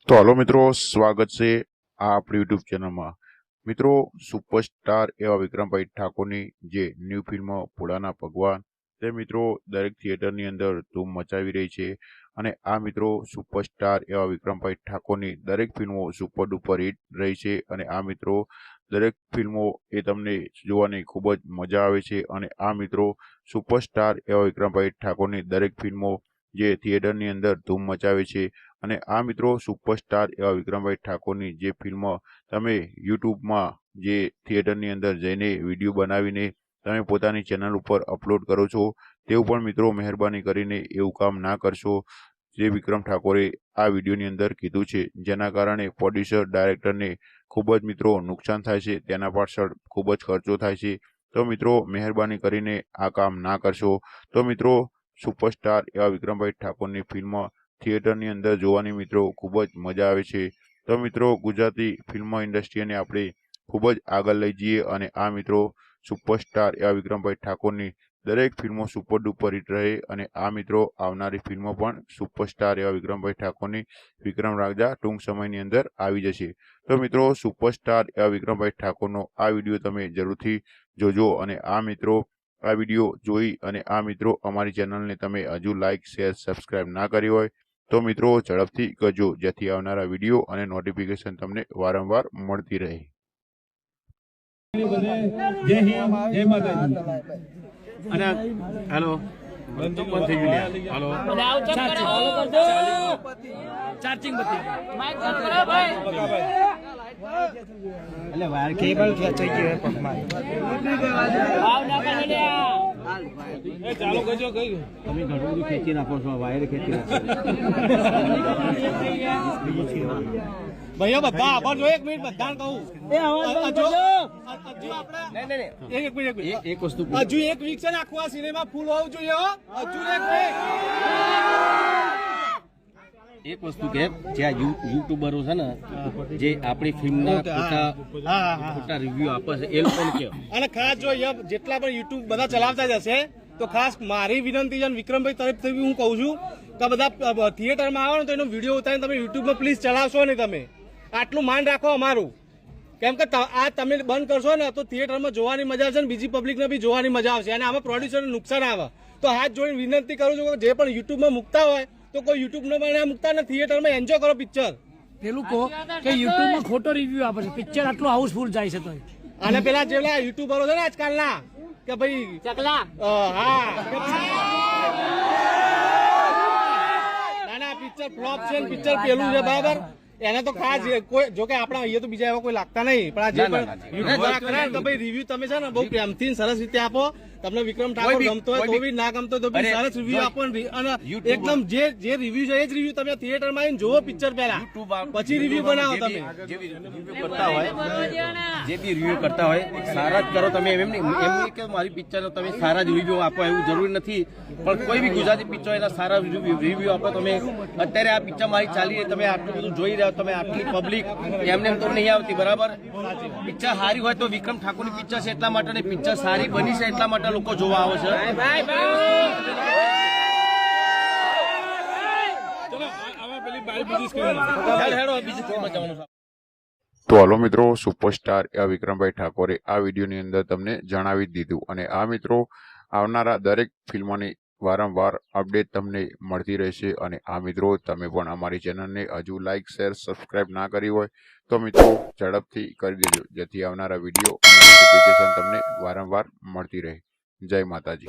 तो हेलो मित्रों, स्वागत से आप यूट्यूब चैनल में। मित्रों, सुपरस्टार एवं विक्रम भाई ठाकुर की जे न्यू फिल्म पुराना भगवान ते मित्रों दरेक थिएटर नी अंदर धूम मचावी रही है। अने आ मित्रों सुपरस्टार एवं विक्रम भाई ठाकुर की दरेक फिल्मों सुपर डुपर हिट रही है। अने आ मित्रों दरेक फिल्मों ए तमने जोवानी खूब ज मजा आवे छे। अने आ मित्रों सुपरस्टार एवं विक्रम भाई ठाकुर की दरेक फिल्मों जे थिएटर नी अंदर धूम मचावे छे। અને આ મિત્રો સુપરસ્ટાર એવા વિક્રમભાઈ ઠાકોરની જે ફિલ્મ તમે યુટ્યુબમાં જે થિયેટરની અંદર જઈને વિડીયો બનાવીને તમે પોતાની ચેનલ ઉપર અપલોડ કરો છો, તેવું પણ મિત્રો મહેરબાની કરીને એવું કામ ના કરશો જે વિક્રમ ઠાકોરે આ વિડીયોની અંદર કીધું છે, જેના કારણે પ્રોડ્યુસર ડાયરેક્ટરને ખૂબ જ મિત્રો નુકસાન થાય છે, તેના પાછળ ખૂબ જ ખર્ચો થાય છે। તો મિત્રો મહેરબાની કરીને આ કામ ના કરશો। તો મિત્રો સુપરસ્ટાર એવા વિક્રમભાઈ ઠાકોરની ફિલ્મ थिएटर अंदर जोवानी मित्रों खूब ज मजा आवे छे। तो मित्रों गुजराती फिल्म इंडस्ट्री ने आपणे खूब ज आगळ लई जईए अने आ मित्रों सुपरस्टार एवा विक्रमभाई ठाकुरनी दरेक फिल्मों सुपर डुपर हिट रहे। अने आ मित्रों आवनारी फिल्मों पण सुपरस्टार एवा विक्रमभाई ठाकुरनी विक्रम राजा टूंक समयनी अंदर आवी जशे। तो मित्रों सुपरस्टार एवा विक्रमभाई ठाकुरनो आ विडियो तमे जरूरथी जोजो। अने आ मित्रों आ विडियो जोई अने आ मित्रों अमारी चेनल ने तमे हजू लाइक शेर सब्सक्राइब ना करी होय तो मित्रों झड़पथी करजो, जेथी आवनारा विडियो अने नोटिफिकेशन तमने वारंवार मळती रहे। जय हिंद, जय माताजी। अने हेलो बंद થઈ ગયું લે। हेलो चार्जिंग बत्ती माइक बंद करो भाई। એટલે વાયર કેબલ ખેંચાઈ ગયો પગમાં। આવ ના કરે લે એ ચાલો કરજો કઈ તમે ઘણું બધું ખેંચી નાખો છો, વાયર ખેંચી નાખો। ભાઈઓ બધા આભાર જો 1 મિનિટ બધાને કહું એ અવાજ કરજો। હજુ આપણે નહીં એક મિનિટ એક વસ્તુ હજુ એક વીક છે ને આખું આ સિનેમા ફૂલ હોવું જોઈએ હો। હજુ એક વીક एक वस्तु के जे यूट्यूबरो छे ने जे आपणी फिल्मना खोटा रिव्यू आपे छे ए लोकोने के अने खास जो जेटला पण यूट्यूब बधा चलावता जशे तो खास मारी विनंती छे विक्रमभाई तरफथी हूँ कहूं छुं के बधा थिएटर में आवो ने तो एनो विडियो उतारीने तमे यूट्यूब में प्लीज चलावशो नहीं। तमे आटलुं मान राखो अमारुं, केम के आ तमे बंद करशो ने तो थिएटर में जोवानी मजा आवशे ने बीजी पब्लिक ने बी जोवानी मजा आवशे अने आमां प्रोड्यूसर ने नुकसान आवे। तो हाथ जोड़ीने विनंती करूं छुं के जे पण यूट्यूब में मुकता होय तो कोई यूट्यूब ने बना मुकता ने थिएटर में एन्जॉय करो पिक्चर। पेलू को के यूट्यूब में खोटो रिव्यू आपे छे, पिक्चर आटलो हाउसफुल जाय छे। तो आने पेला जेला यूट्यूबरो छे ने आजकाल ना के भाई चकला हां ना ना पिक्चर फ्लॉप छे, पिक्चर पेलू छे बराबर एने तो खास कोई जो के आपणा अहीया तो बीजा एवा कोई लागता नहीं, पण आ जे यूट्यूबर करे तो भाई रिव्यू तमे छे ने बहु प्रेमथी सरस रीते आपो। તમને વિક્રમ ઠાકોર ગમતો હોય તો બી ના ગમતો તો બી સરસ રિવ્યુ આપો અને એકદમ જે રિવ્યુ છે એ જ રિવ્યુ તમે થિયેટરમાં આવીને જોવો પિક્ચર પહેલા, પછી રિવ્યુ બનાવો। તમે જે રિવ્યુ કરતા હોય જે બી રિવ્યુ કરતા હોય સારા જ કરો તમે, એમ નહીં કે મારી પિક્ચર તમે સારા જ રિવ્યુ આપો એવું જરૂરી નથી, પણ કોઈ બી ગુજરાતી પિક્ચર એના સારા રિવ્યુ આપો। તમે અત્યારે આ પિક્ચર મારી ચાલી રહી, તમે આટલું બધું જોઈ રહ્યા, તમે આટલી પબ્લિક એમને તો નહીં આવતી બરાબર। પિક્ચર સારી હોય તો વિક્રમ ઠાકોરની પિક્ચર છે એટલા માટે, ને પિક્ચર સારી બની છે એટલા માટે લોકો જોવા આવે છે। तो हलो मित्रों सुपरस्टार एवा विक्रमभाई ठाकोरे आ विडियोनी अंदर तमने जणावी दीधुं अने आ मित्रों आवनारा दरेक फिल्मोनी वारंवार अपडेट तमने मळती रहेशे। अने आ मित्रों तमे पण अमारी चेनलने हजू लाइक शेर सब्सक्राइब ना करी होय तो मित्रों झड़पथी करी देजो, जेथी आवनारा विडियो अने नोटिफिकेशन तमने वारंवार मळती रहे। जय माताजी।